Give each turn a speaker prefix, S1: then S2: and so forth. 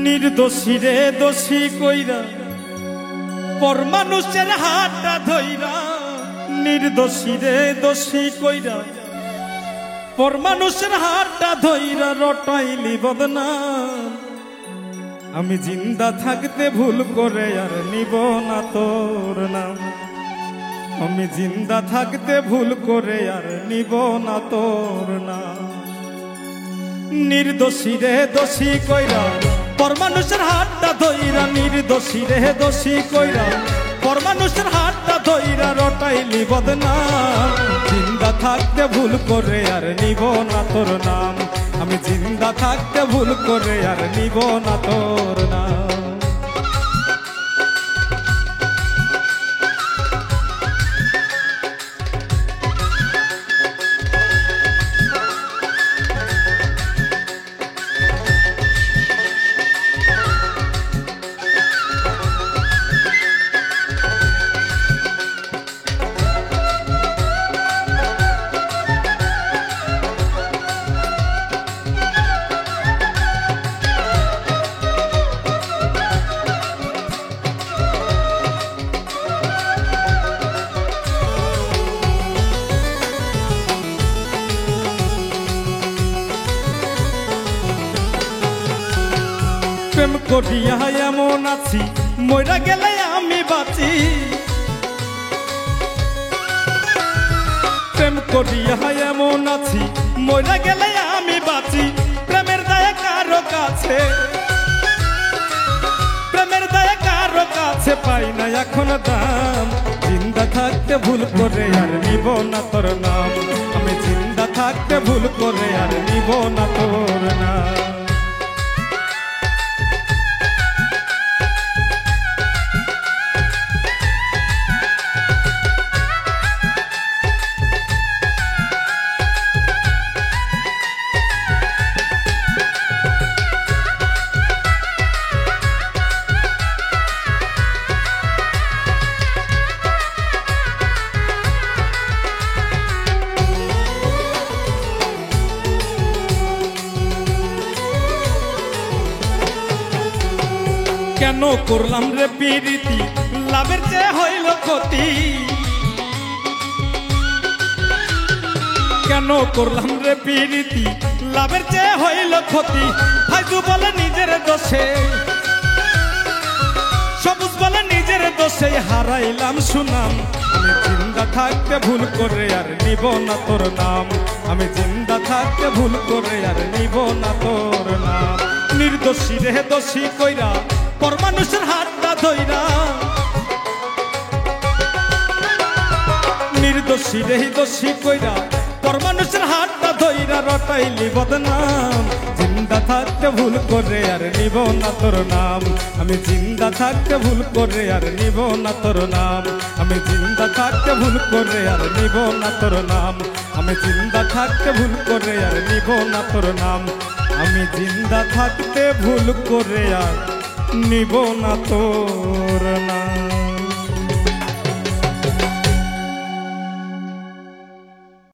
S1: নির্দোষী রে দোষী কইরা পর মানুষের হাতটা ধইরা, নির্দোষী রে দোষী কইরা পর মানুষের হাতটা ধইরা রটাইলি বদনাম। আমি জিন্দা থাকতে ভুল করে আর নিব না তোর নাম, আমি জিন্দা থাকতে ভুল করে আর নিব না তোর নাম। নির্দোষী রে দোষী কইরা পর মানুষের হাতটা ধইরা, নির্দোষী রে দোষী কইরা পর মানুষের হাতটা ধইরা রটাইলি বদনাম। জিন্দা থাকতে ভুল করে আর নিব না তোর নাম, আমি জিন্দা থাকতে ভুল করে আর নিব না তোর নাম। প্রেম করিয়া এমন আছি মইরা গেলে আমি বাঁচি, প্রেম করিয়া এমন আছি মইরা গেলে আমি বাঁচি। প্রেমের দায়ে কারো কাছে, প্রেমের দায়ে কারো কাছে পাই না এখন দাম। জিন্দা থাকতে ভুল করে আর নিব না তোর নাম, আমি জিন্দা থাকতে ভুল করে আর নিব না তোর নাম। কেন করলাম রে প্রীতি লাভের চেয়ে হইল ক্ষতি, কেন করলাম রে প্রীতি লাভের চেয়ে হইল ক্ষতি। ফাইজু বলে নিজের দোষে, সবুজ বলে নিজের দোষে হারাইলাম সুনাম। আমি জিন্দা থাকতে ভুল করে আর নিব না তোর নাম, আমি জিন্দা থাকতে ভুল করে আর নিব না তোর নাম। নির্দোষী রে দোষী কইরা পর মানুষের হাতটা ধইরা, নির্দোষী রে দোষী কইরা পর মানুষের হাতটা ধইরা রটাইলি বদনাম। জিন্দা থাকতে ভুল করে আর নিব না তোর নাম, আমি জিন্দা থাকতে ভুল করে আর নিব না তোর নাম, আমি জিন্দা থাকতে ভুল করে আর নিব না তোর নাম, আমি জিন্দা থাকতে ভুল করে আর নিব না তোর নাম, আমি জিন্দা থাকতে ভুল করে আর নিব না তোর নাম।